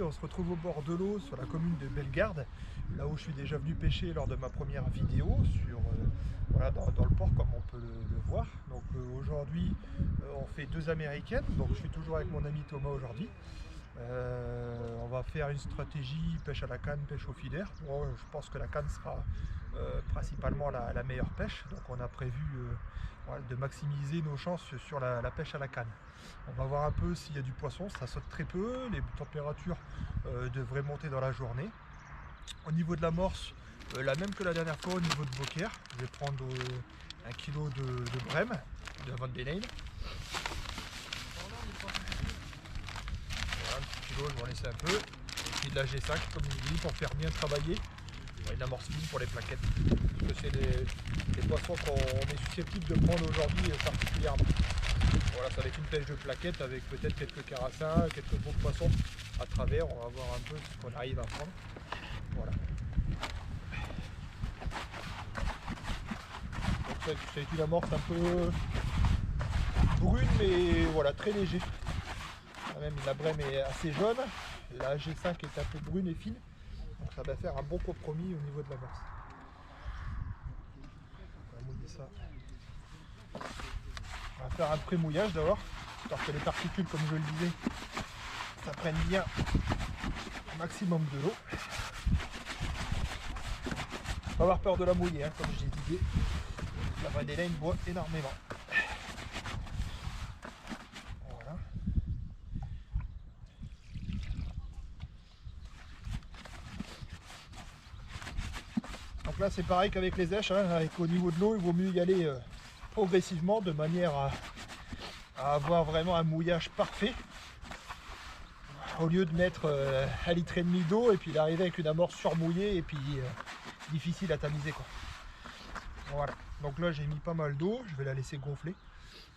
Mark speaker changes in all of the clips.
Speaker 1: on se retrouve au bord de l'eau sur la commune de Bellegarde, là où je suis déjà venu pêcher lors de ma première vidéo sur, voilà, dans le port comme on peut le voir. Donc aujourd'hui on fait 2 américaines, donc je suis toujours avec mon ami Thomas aujourd'hui. On va faire une stratégie pêche à la canne, pêche au filaire. Bon, je pense que la canne sera principalement la meilleure pêche, donc on a prévu voilà, de maximiser nos chances sur la pêche à la canne. On va voir un peu s'il y a du poisson, ça saute très peu, les températures devraient monter dans la journée. Au niveau de l'amorce, la même que la dernière fois au niveau de Beaucaire, je vais prendre 1 kg de brème, de Van Den Eyne. Voilà, un petit kilo, je vais en laisser un peu. Et puis de la G5, comme je vous dis, pour faire bien travailler. Une amorce fine pour les plaquettes. Parce que c'est des poissons qu'on est susceptible de prendre aujourd'hui particulièrement. Voilà, ça va être une pêche de plaquettes avec peut-être quelques carassins, quelques beaux poissons à travers. On va voir un peu ce qu'on arrive à prendre. Voilà. Donc c'est une amorce un peu brune, mais voilà, très léger. Même la brème est assez jaune, la G5 est un peu brune et fine. Donc ça va faire un bon compromis au niveau de l'amorce. On va mouiller ça. On va faire un pré-mouillage d'abord, histoire que les particules, comme je le disais, ça prenne bien un maximum de l'eau. Pas avoir peur de la mouiller, hein, comme je disais. La Van Den Eyne boit énormément. Voilà. Donc là c'est pareil qu'avec les èches, hein, avec au niveau de l'eau il vaut mieux y aller progressivement de manière à avoir vraiment un mouillage parfait, au lieu de mettre 1,5 litre d'eau et puis d'arriver avec une amorce surmouillée et puis difficile à tamiser quoi. Voilà, donc là j'ai mis pas mal d'eau, je vais la laisser gonfler.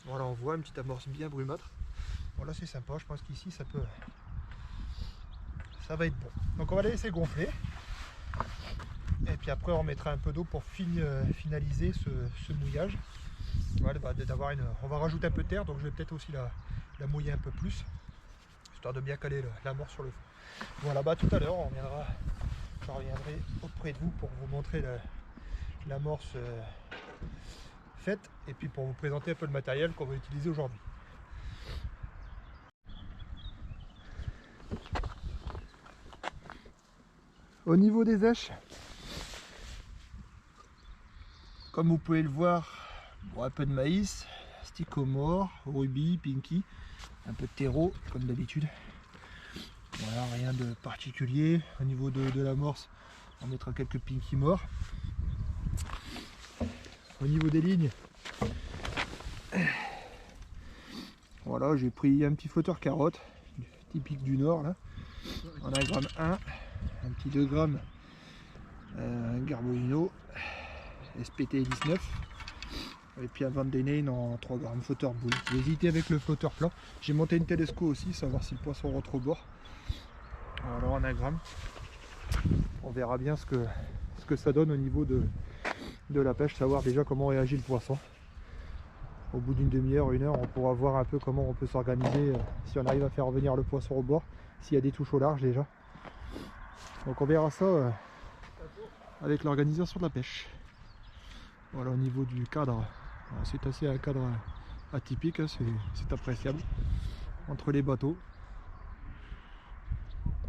Speaker 1: Voilà, on voit une petite amorce bien brumâtre. Voilà, c'est sympa, je pense qu'ici ça va être bon. Donc on va la laisser gonfler. Et puis après on mettra un peu d'eau pour finaliser ce mouillage. Voilà, on va rajouter un peu de terre, donc je vais peut-être aussi la mouiller un peu plus, histoire de bien caler l'amorce sur le fond. Voilà, bah tout à l'heure je reviendrai auprès de vous pour vous montrer l'amorce faite et puis pour vous présenter un peu le matériel qu'on va utiliser aujourd'hui. Au niveau des èches, comme vous pouvez le voir, bon, un peu de maïs, Sycomore, Ruby, Pinky, un peu de terreau comme d'habitude. Voilà, rien de particulier. Au niveau de l'amorce, on mettra quelques Pinky morts. Au niveau des lignes, voilà, j'ai pris un petit flotteur carotte, typique du nord là, en 1 gramme 1, un petit 2 grammes Garbolino, SPT 19, et puis un Van Den Eyne en 3 grammes flotteur boule. J'ai hésité avec le flotteur plat. J'ai monté une télesco aussi, savoir si le poisson rentre au bord. Voilà, en 1 gramme. On verra bien ce que ça donne au niveau de la pêche, savoir déjà comment réagit le poisson. Au bout d'une demi-heure, 1 heure, on pourra voir un peu comment on peut s'organiser si on arrive à faire revenir le poisson au bord, s'il y a des touches au large déjà. Donc on verra ça avec l'organisation de la pêche. Voilà, au niveau du cadre, c'est assez un cadre atypique, hein, c'est appréciable entre les bateaux.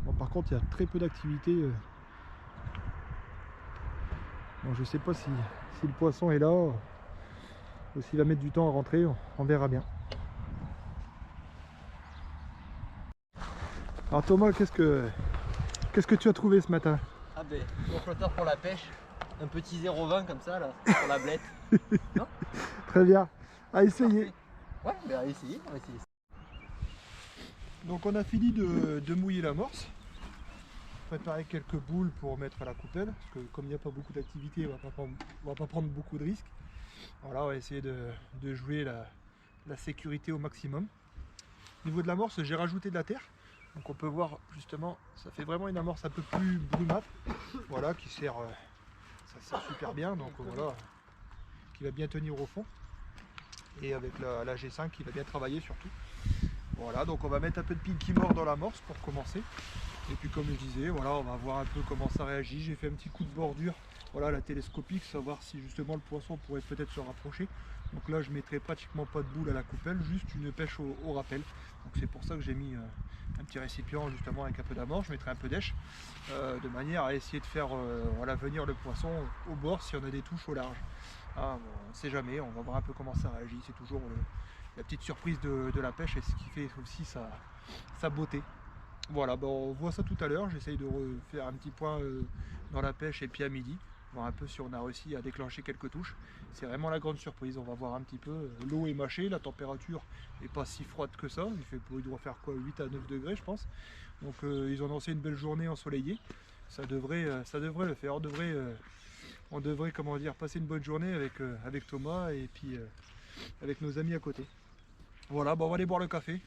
Speaker 1: Bon, par contre il y a très peu d'activité. Bon, je sais pas si le poisson est là ou s'il va mettre du temps à rentrer, on verra bien. Alors Thomas, qu'est-ce que tu as trouvé ce matin?
Speaker 2: Ah ben, mon flotteur pour la pêche, un petit 0,20 comme ça là, pour la blette. Non?
Speaker 1: Très bien, à essayer.
Speaker 2: Ouais, ben on va essayer,
Speaker 1: Donc on a fini de mouiller l'amorce. Préparer quelques boules pour mettre à la coupelle, parce que comme il n'y a pas beaucoup d'activité, on va pas prendre beaucoup de risques. Voilà, on va essayer de jouer la sécurité au maximum. Au niveau de l'amorce, j'ai rajouté de la terre. Donc on peut voir justement, ça fait vraiment une amorce un peu plus brunâtre. Voilà, ça sert super bien, donc voilà, qui va bien tenir au fond. Et avec la G5 qui va bien travailler surtout. Voilà, donc on va mettre un peu de Pinky More dans l'amorce pour commencer. Et puis comme je disais, voilà, on va voir un peu comment ça réagit. J'ai fait un petit coup de bordure, voilà, la télescopique, savoir si justement le poisson pourrait peut-être se rapprocher. Donc là je mettrai pratiquement pas de boule à la coupelle, juste une pêche au rappel. Donc c'est pour ça que j'ai mis un petit récipient justement avec un peu d'amande. Je mettrai un peu d'èche de manière à essayer de faire voilà, venir le poisson au bord si on a des touches au large. Ah, bon, on ne sait jamais, on va voir un peu comment ça réagit. C'est toujours la petite surprise de la pêche et ce qui fait aussi sa beauté. Voilà, bah on voit ça tout à l'heure. J'essaye de refaire un petit point dans la pêche et puis à midi, voir un peu si on a réussi à déclencher quelques touches. C'est vraiment la grande surprise. On va voir un petit peu. L'eau est mâchée, la température n'est pas si froide que ça. Il doit faire quoi, 8 à 9 degrés, je pense. Donc ils ont lancé une belle journée ensoleillée. Ça devrait le faire. On devrait comment dire, passer une bonne journée avec Thomas et puis avec nos amis à côté. Voilà, bah on va aller boire le café.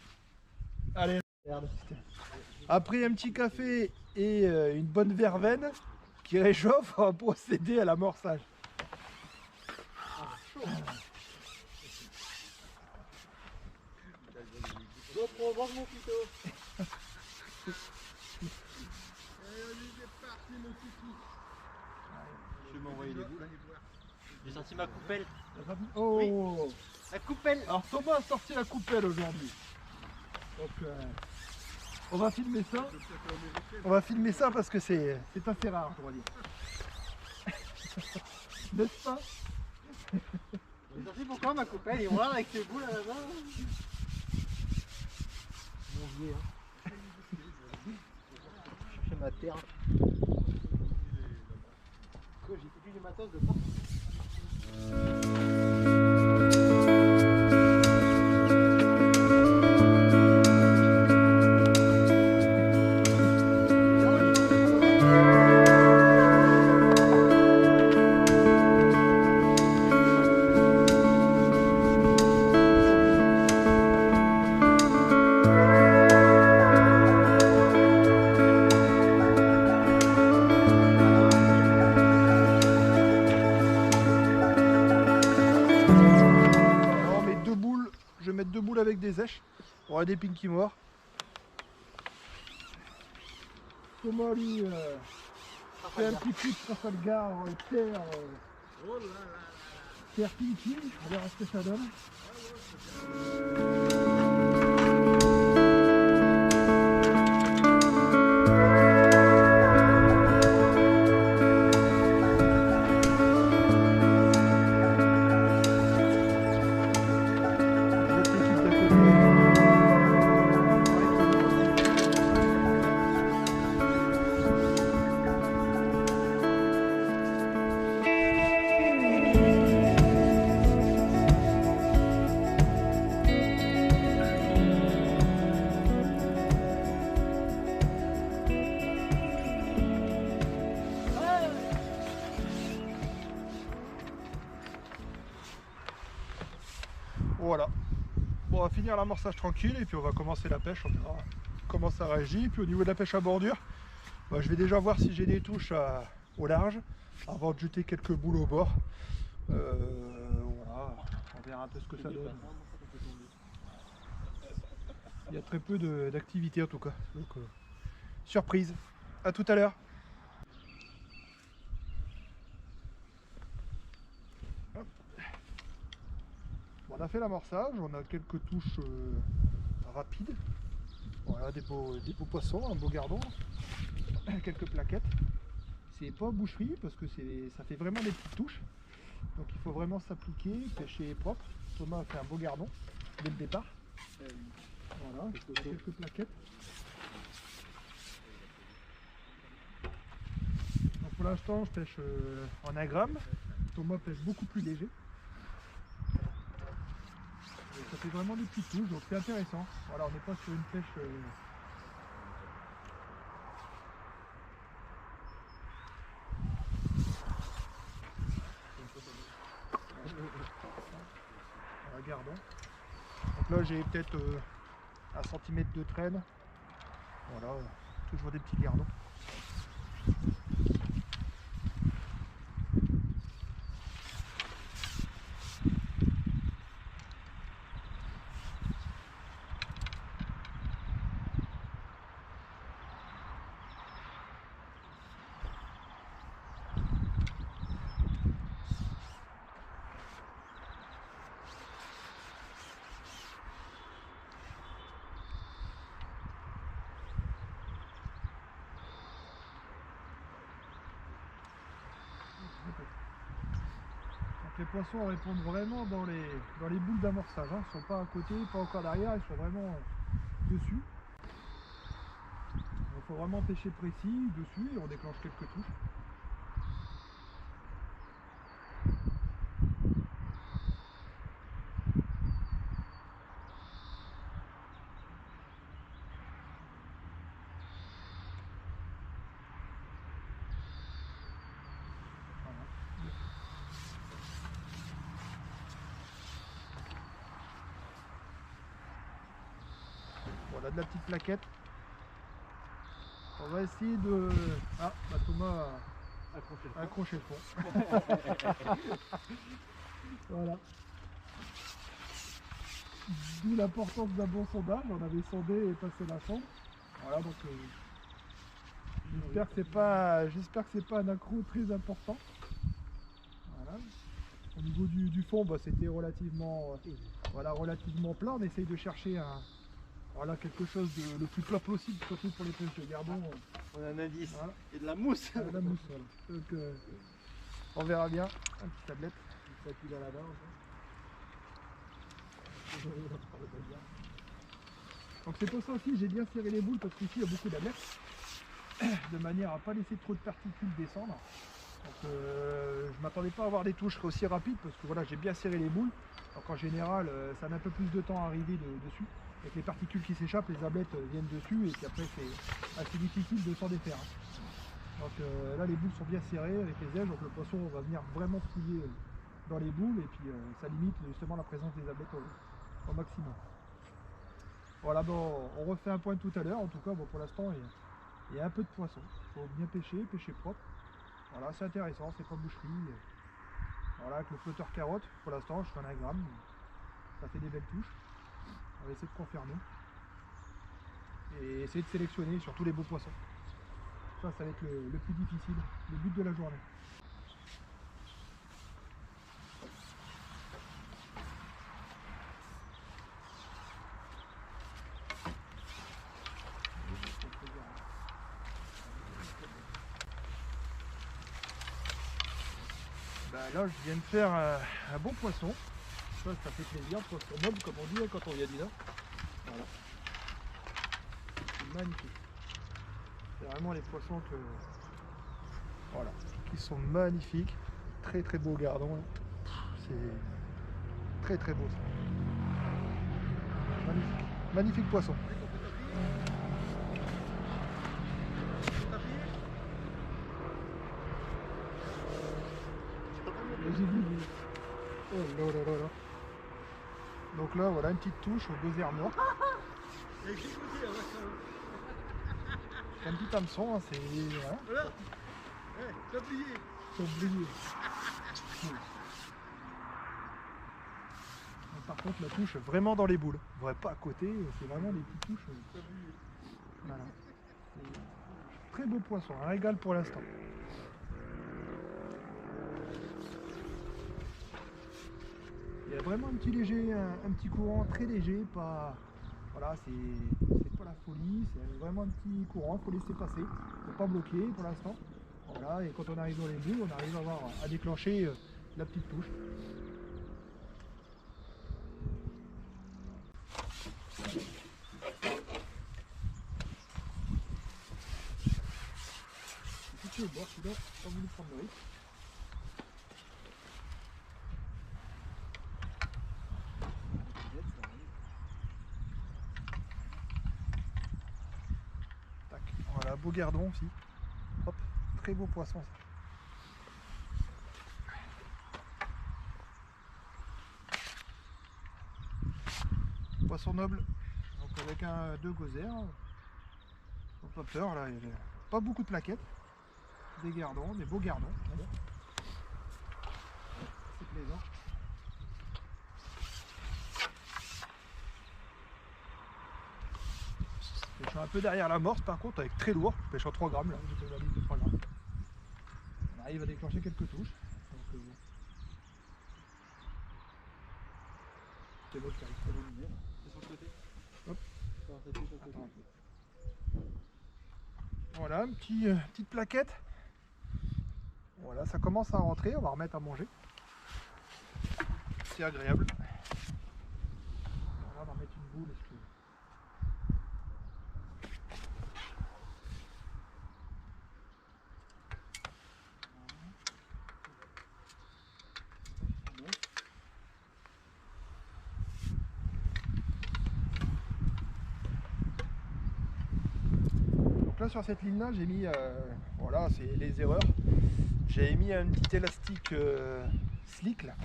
Speaker 1: Allez. Après un petit café et une bonne verveine qui réchauffe, on va procéder à l'amorçage.
Speaker 2: GoPro, mange mon couteau. Je vais m'envoyer des boules. J'ai sorti ma coupelle.
Speaker 1: Oh
Speaker 2: Oui. La coupelle.
Speaker 1: Alors Thomas a sorti la coupelle aujourd'hui. Donc on va filmer ça. On va filmer ça parce que c'est assez rare, on va dire. N'est-ce pas?
Speaker 2: J'ai sorti pourquoi ma coupelle et voilà avec ses boules à la main. Mon vieux, hein. Je cherchais ma terre. Quoi, j'ai foutu du matos de partout.
Speaker 1: Avec des èches, on a des pinky morts. Thomas lui fait un petit coup de Trafalgar terre pinky, on verra ce que ça donne. Voilà, bon, on va finir l'amorçage tranquille et puis on va commencer la pêche, on verra comment ça réagit. Puis au niveau de la pêche à bordure, bah, je vais déjà voir si j'ai des touches au large avant de jeter quelques boules au bord. Voilà, on verra un peu ce que ça donne. Il y a très peu d'activité en tout cas, donc surprise. À tout à l'heure. On a fait l'amorçage, on a quelques touches rapides. Voilà, des beaux poissons, un beau gardon, quelques plaquettes. C'est pas boucherie parce que ça fait vraiment des petites touches. Donc il faut vraiment s'appliquer, pêcher propre. Thomas a fait un beau gardon dès le départ. Voilà, quelques plaquettes. Donc pour l'instant je pêche en 1 gramme. Thomas pêche beaucoup plus léger. Ça fait vraiment des petites touches, donc c'est intéressant. Voilà, on n'est pas sur une pêche Gardons. Donc là j'ai peut-être 1 cm de traîne. Voilà, toujours des petits gardons. ces poissons répondent vraiment dans les boules d'amorçage. Hein. Ils ne sont pas à côté, pas encore derrière, ils sont vraiment dessus. Il faut vraiment pêcher précis dessus et on déclenche quelques touches. Voilà de la petite plaquette. On va essayer de... Ah, bah Thomas a accroché le fond. Voilà. D'où l'importance d'un bon sondage. On avait sondé et passé la sonde. Voilà, donc j'espère que c'est pas un accro très important. Voilà. Au niveau du fond, bah, c'était relativement plat. On essaye de chercher quelque chose de le plus plat possible, surtout pour les pêches de gardon.
Speaker 2: On a un indice.
Speaker 1: Voilà.
Speaker 2: Et de la mousse.
Speaker 1: De la mousse, voilà. Donc, on verra bien. Un petit tablette. Ça pile à la barre. Donc c'est pour ça aussi j'ai bien serré les boules parce qu'ici il y a beaucoup d'amertes, de manière à ne pas laisser trop de particules descendre. Donc je m'attendais pas à avoir des touches aussi rapides parce que voilà, j'ai bien serré les boules. Donc en général ça met un peu plus de temps à arriver dessus. Avec les particules qui s'échappent, les ablettes viennent dessus et puis après c'est assez difficile de s'en défaire. Donc là les boules sont bien serrées avec les ailes, donc le poisson va venir vraiment fouiller dans les boules et puis ça limite justement la présence des ablettes au maximum. Voilà, bon, on refait un point tout à l'heure. En tout cas, bon, pour l'instant, il y a un peu de poisson. Il faut bien pêcher propre. Voilà, c'est intéressant, c'est pas boucherie. Voilà, avec le flotteur carotte, pour l'instant, je fais un 1 gramme. Ça fait des belles touches. On va essayer de confirmer. Et essayer de sélectionner surtout les beaux poissons. Ça va être le plus difficile, le but de la journée. Là je viens de faire un bon poisson. Ça fait plaisir, poisson noble comme on dit quand on vient du Nord. Voilà. C'est magnifique. C'est vraiment les poissons voilà, qui sont magnifiques. Très très beau gardon. C'est très très beau ça. Magnifique. Magnifique poisson. J'ai vu. Oh là là là là. Donc là, voilà une petite touche au doseur mort. Un petit hameçon, hein, c'est... Voilà.
Speaker 2: Voilà. T'as oublié.
Speaker 1: T'as oublié. Par contre, la touche vraiment dans les boules. Ouais, pas à côté, c'est vraiment des petites touches. Voilà. Très beau poisson, un régal pour l'instant. Il y a vraiment un petit léger, un petit courant très léger, pas... Voilà, c'est pas la folie, c'est vraiment un petit courant, il faut laisser passer, il ne faut pas bloquer pour l'instant. Voilà, et quand on arrive dans les boules, on arrive à déclencher la petite touche. C'est au bord, celui-là, pas voulu prendre le risque. Voilà, beau gardon aussi. Hop, très beau poisson ça. Poisson noble, donc avec deux gozer. Donc pas peur, là, il y a pas beaucoup de plaquettes. Des gardons, des beaux gardons. C'est plaisant. Pêche un peu derrière la morse par contre avec très lourd, pêche en 3 grammes là, j'ai fait la liste de 3 grammes. On arrive à déclencher quelques touches. Donc, c'est beau qui arrive, c'est bon lumière.
Speaker 2: C'est sur le côté.
Speaker 1: Hop.
Speaker 2: Attends.
Speaker 1: Voilà, petite plaquette. Voilà, ça commence à rentrer, on va remettre à manger. c'est agréable. On va mettre une boule. Donc là sur cette ligne là j'ai mis, voilà c'est les erreurs, j'ai mis un petit élastique slick là,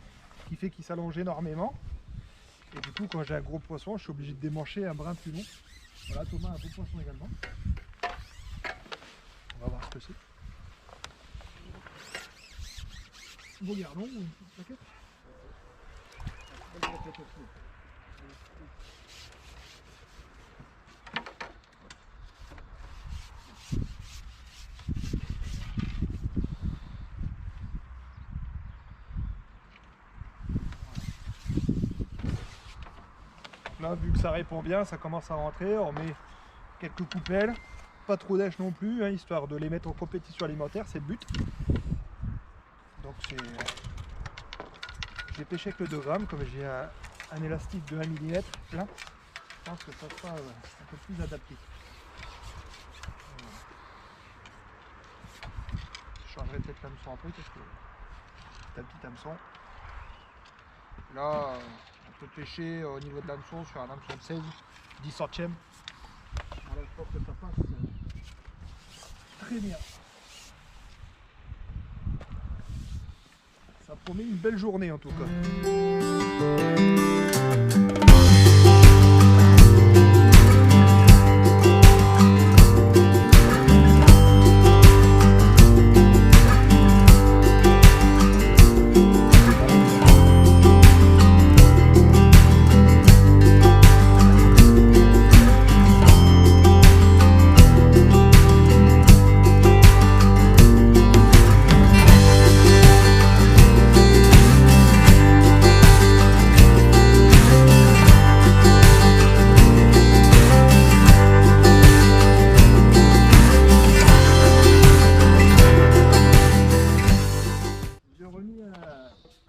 Speaker 1: qui fait qu'il s'allonge énormément. Et du coup quand j'ai un gros poisson je suis obligé de démancher un brin plus long. Voilà, Thomas a un beau poisson également. On va voir ce que c'est. Beau gardon ou une petite plaquette. Là, vu que ça répond bien, ça commence à rentrer. On met quelques coupelles, pas trop d'èches non plus, hein, histoire de les mettre en compétition alimentaire, c'est le but. Donc j'ai pêché avec le 2 grammes, comme j'ai un élastique de 1 mm là, je pense que ça sera un peu plus adapté. Je changerai peut-être l'hameçon après parce que c'est un petit hameçon. Là, on peut pêcher au niveau de l'hameçon sur un hameçon de 16, 10 centièmes. Voilà, je pense que ça passe très bien. Ça promet une belle journée en tout cas.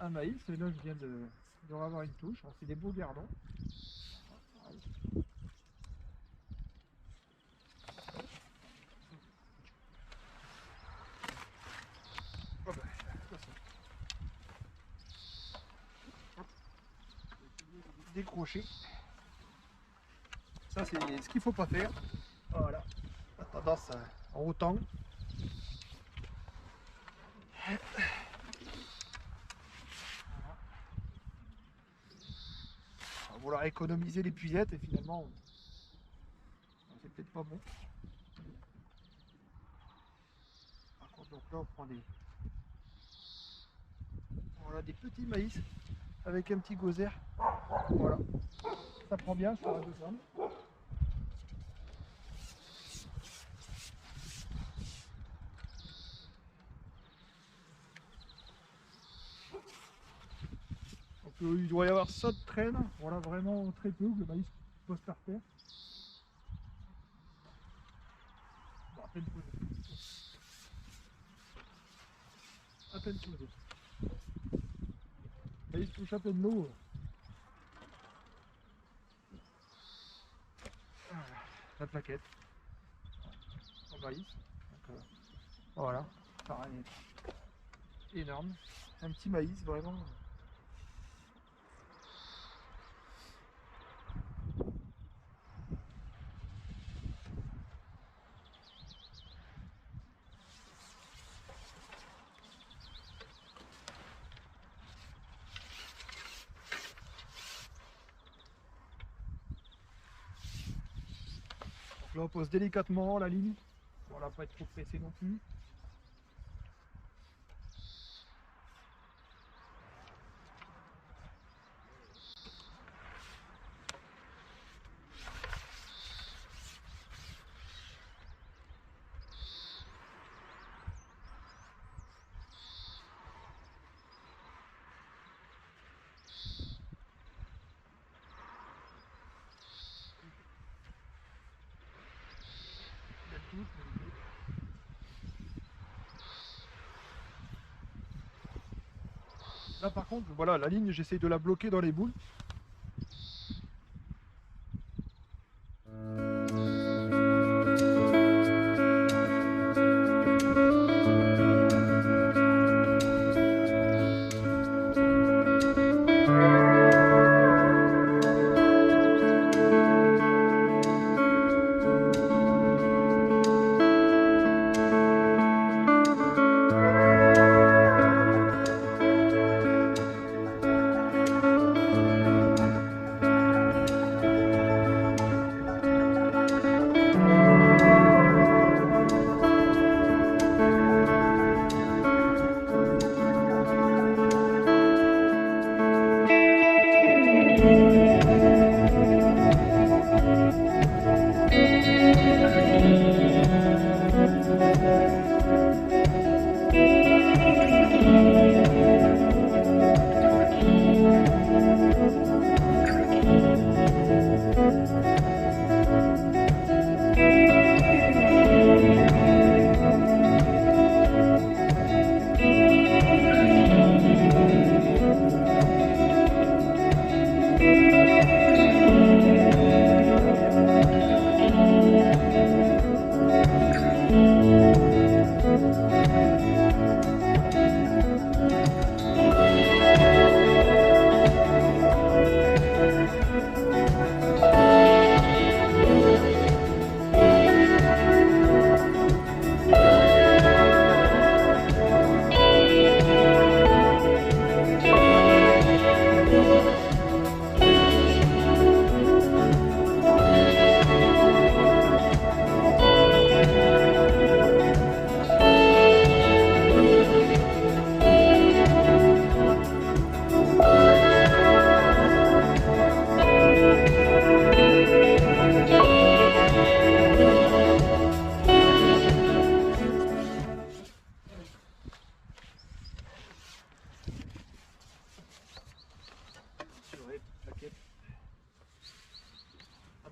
Speaker 1: Un maïs, et là je viens de avoir une touche, c'est des beaux gardons. Oh ben, décrocher. Ça c'est ce qu'il faut pas faire. Voilà. La tendance en autant. On va vouloir économiser les puisettes et finalement c'est peut-être pas bon. Par contre donc là on prend des petits maïs avec un petit gosier. Voilà. Ça prend bien sur la 2 grammes. Donc il doit y avoir ça de traîne, voilà vraiment très peu, le maïs pose par terre. Bon, à peine posé. À peine posé. Le maïs touche à peine l'eau. Voilà, la plaquette. En maïs. Donc, voilà, pareil. Énorme. Un petit maïs vraiment. Là on pose délicatement la ligne, voilà, pas être trop pressé non plus. Là par contre, voilà, la ligne, j'essaye de la bloquer dans les boules.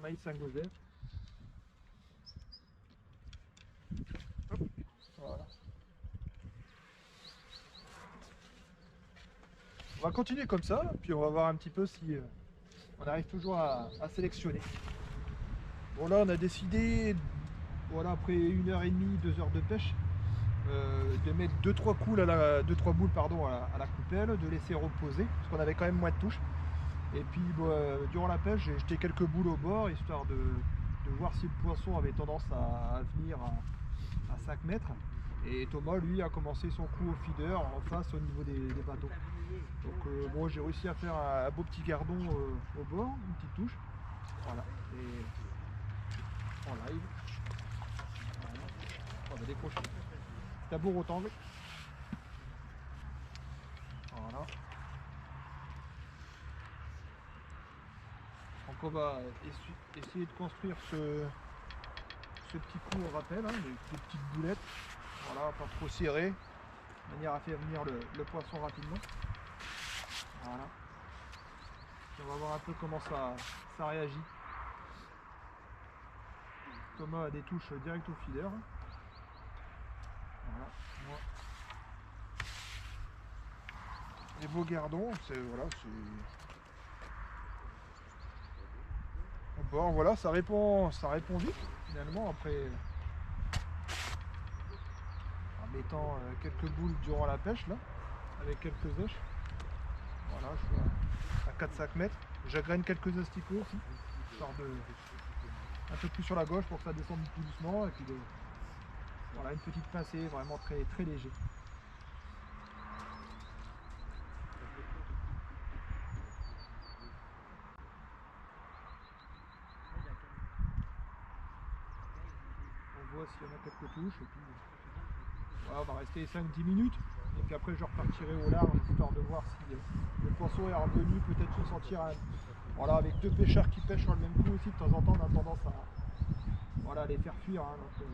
Speaker 1: Maïs Saint-Gauzet. Voilà. On va continuer comme ça, puis on va voir un petit peu si on arrive toujours à sélectionner. Bon là on a décidé, voilà, après 1h30, 2 heures de pêche, de mettre 2-3 coups boules pardon, à la coupelle, de laisser reposer, parce qu'on avait quand même moins de touches. Et puis durant la pêche, j'ai jeté quelques boules au bord, histoire de voir si le poisson avait tendance à venir à 5 mètres. Et Thomas, lui, a commencé son coup au feeder en face au niveau des bateaux. Donc bon, j'ai réussi à faire un beau petit gardon au bord, une petite touche. Voilà. Et en live. Voilà. On va décrocher. Tabou rotangle. Voilà. Donc on va essayer de construire ce petit coup au rappel, hein, des petites boulettes. Voilà, pas trop serré, de manière à faire venir le poisson rapidement. Voilà. Et on va voir un peu comment ça réagit. Thomas a des touches direct au feeder. Voilà. Moi. Les beaux gardons, c'est voilà, bon, voilà, ça répond vite finalement après. En mettant quelques boules durant la pêche là, avec quelques œufs. Voilà, je suis à 4-5 mètres. J'agraine quelques asticots aussi, histoire de un peu plus sur la gauche pour que ça descende plus doucement. Et puis voilà, une petite pincée vraiment très très léger. On voit s'il y en a quelques touches et puis voilà, on va rester 5-10 minutes. Et puis après je repartirai au large, histoire de voir si le poisson est revenu, peut-être se sentir voilà, avec deux pêcheurs qui pêchent sur le même coup aussi, de temps en temps on a tendance à voilà, les faire fuir. Hein, donc,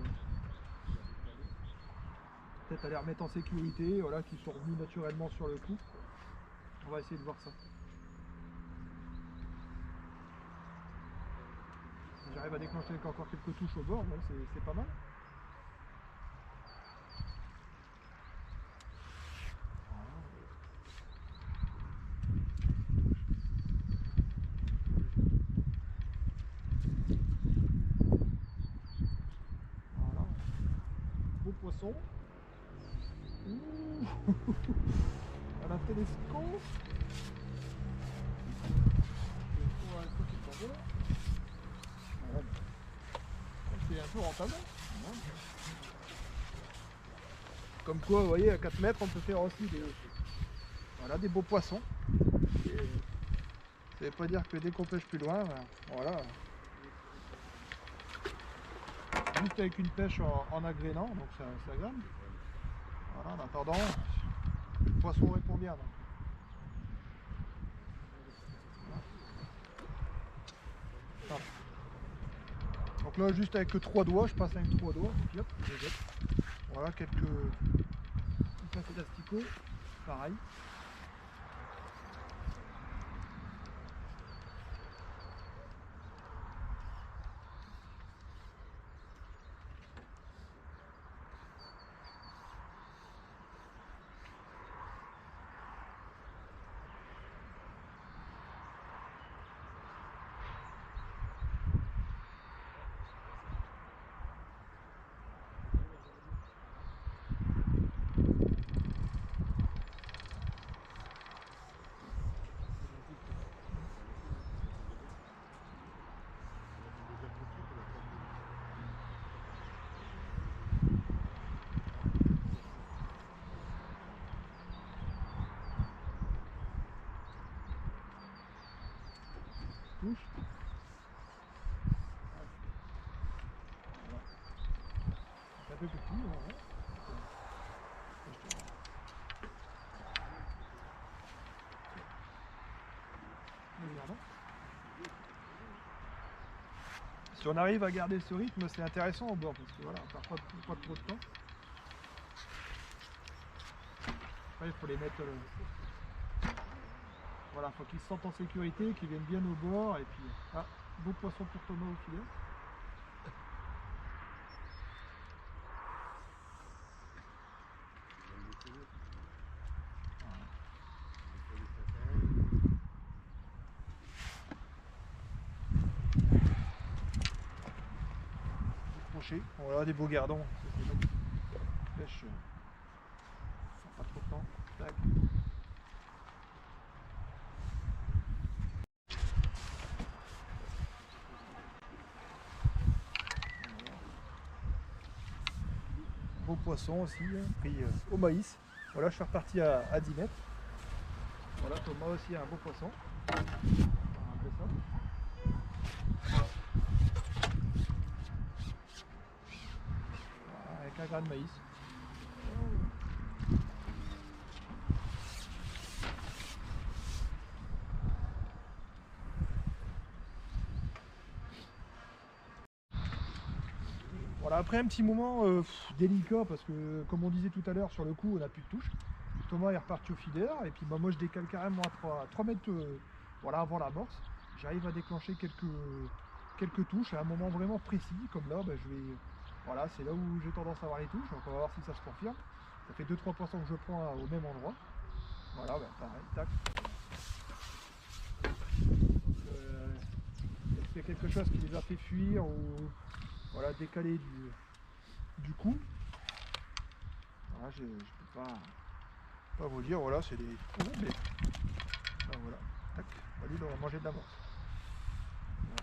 Speaker 1: peut-être à les remettre en sécurité, voilà, qui sont revenus naturellement sur le coup. On va essayer de voir ça. Si j'arrive à déclencher avec encore quelques touches au bord, bon, c'est pas mal. poisson. Ouh. À la télescope. Voilà. C'est un peu rentable. Comme quoi, vous voyez, à 4 mètres, on peut faire aussi des beaux poissons. Ça veut pas dire que dès qu'on pêche plus loin, voilà. Juste avec une pêche en agrénant, donc c'est agréable. Voilà, en attendant, le poisson répond bien. Donc là, juste avec 3 doigts, je passe avec 3 doigts, et puis hop, je jette. Voilà, quelques pinces d'asticots, pareil. Touche. Voilà. C'est un peu petit, ouais. Si on arrive à garder ce rythme, c'est intéressant au bord, parce que voilà, on perd pas trop de temps. Après, il faut les mettre... Voilà, il faut qu'ils se sentent en sécurité, qu'ils viennent bien au bord, et puis... Ah, beau poisson pour Thomas au filet. Voilà, des beaux gardons. Pêche. Pas trop de temps. Tac. Beau poisson aussi, hein, pris au maïs. Voilà, je suis reparti à 10 mètres. Voilà, Thomas aussi a un beau poisson. On va rappeler ça. Voilà, avec un grain de maïs. Voilà, après un petit moment délicat, parce que comme on disait tout à l'heure, sur le coup on n'a plus de touche. Thomas est reparti au feeder, et puis moi je décale carrément à 3 mètres voilà, avant l'amorce. J'arrive à déclencher quelques touches à un moment vraiment précis, comme là, voilà, c'est là où j'ai tendance à avoir les touches, donc on va voir si ça se confirme. Ça fait 2-3 poissons que je prends au même endroit. Voilà, pareil, tac. C'est quelque chose qui les a fait fuir ou voilà, décaler du coup. Voilà, je peux pas vous dire, voilà, c'est des... Oh, mais... Ah, voilà, tac, lui il aura mangé de l'amorce. Voilà.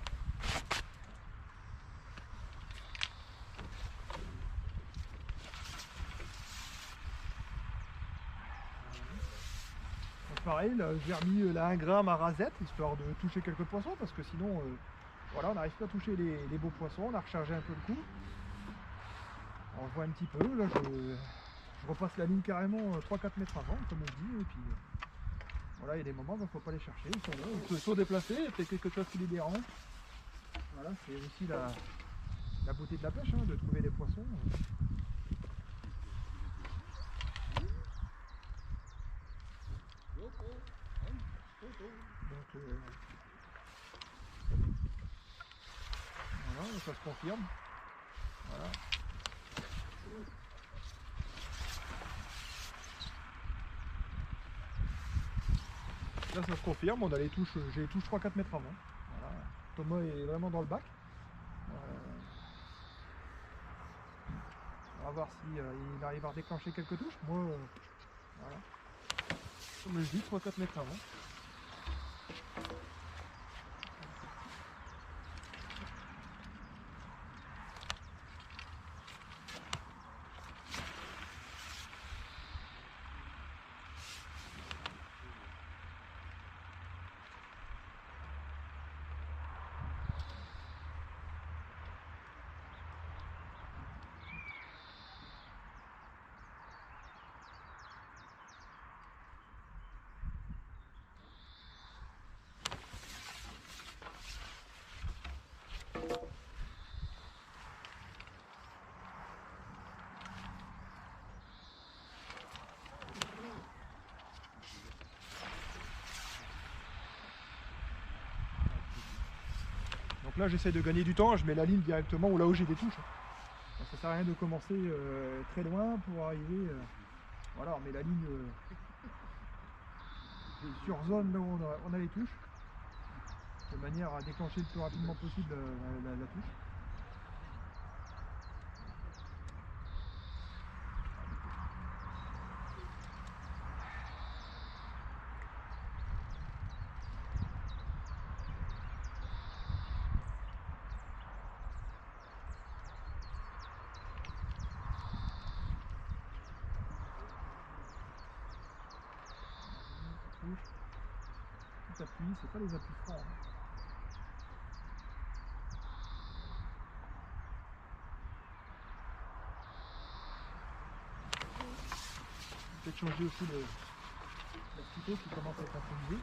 Speaker 1: Donc pareil, là, j'ai remis là 1 gramme à rasette, histoire de toucher quelques poissons, parce que sinon, voilà, on n'arrive pas à toucher les beaux poissons. On a rechargé un peu le coup. On voit un petit peu, là je repasse la ligne carrément 3-4 mètres avant, comme on dit, et puis voilà, il y a des moments où il ne faut pas les chercher, ils sont là, ils se sont déplacés, il y a peut-être quelque chose qui les dérange. Voilà, c'est aussi la beauté de la pêche, hein, de trouver des poissons. Donc voilà, ça se confirme. Voilà. Là ça se confirme, on a les touches, j'ai les touches 3-4 mètres avant. Voilà. Thomas est vraiment dans le bac. va voir si il arrive à redéclencher quelques touches. Moi, voilà. Comme je dis, 3-4 mètres avant. Donc là j'essaie de gagner du temps, je mets la ligne directement là où j'ai des touches. Donc ça sert à rien de commencer très loin pour arriver. Voilà, on met la ligne sur zone là où on a les touches, de manière à déclencher le plus rapidement possible la touche. Tout appui, c'est pas les appuis francs. Hein. Peut-être changer aussi le tuto qui commence à être improvisé.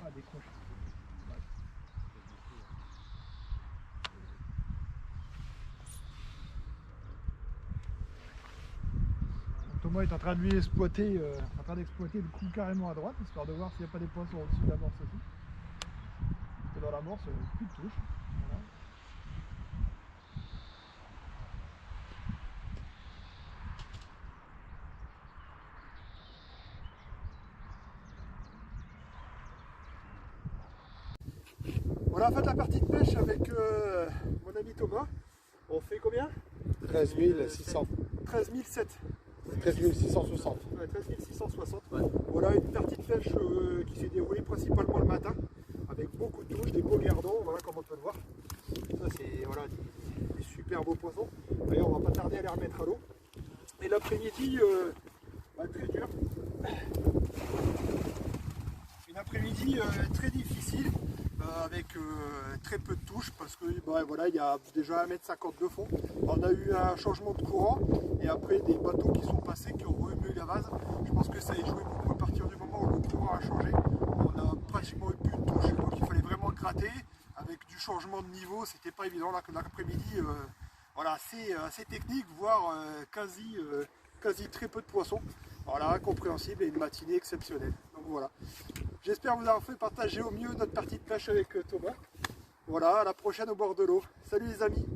Speaker 1: Ah, décroche. Ouais. Thomas est en train de lui exploiter, d'exploiter le coup carrément à droite, histoire de voir s'il n'y a pas des poissons au-dessus de l'amorce aussi. Parce que dans l'amorce, plus de touche. Voilà. Voilà, fait la partie de pêche avec mon ami Thomas. On fait combien?
Speaker 3: 13 600.
Speaker 1: 13 700.
Speaker 3: 13 660.
Speaker 1: Ouais, 13 660. Ouais. Voilà une partie de pêche qui s'est déroulée principalement le matin, avec beaucoup de touches, des beaux gardons, voilà comme on peut le voir. Ça c'est voilà, des super beaux poissons. D'ailleurs on va pas tarder à les remettre à l'eau. Et l'après-midi, très dur. Une après-midi très difficile. Avec très peu de touches parce que voilà, il y a déjà 1,50 m de fond. On a eu un changement de courant et après des bateaux qui sont passés, qui ont remué la vase. Je pense que ça a joué beaucoup à partir du moment où le courant a changé. On a pratiquement eu plus de touches, donc il fallait vraiment gratter. Avec du changement de niveau, c'était pas évident là que l'après-midi, voilà, assez technique, voire quasi très peu de poissons. Voilà, incompréhensible et une matinée exceptionnelle. Donc voilà. J'espère vous avoir fait partager au mieux notre partie de pêche avec Thomas. Voilà, à la prochaine au bord de l'eau. Salut les amis!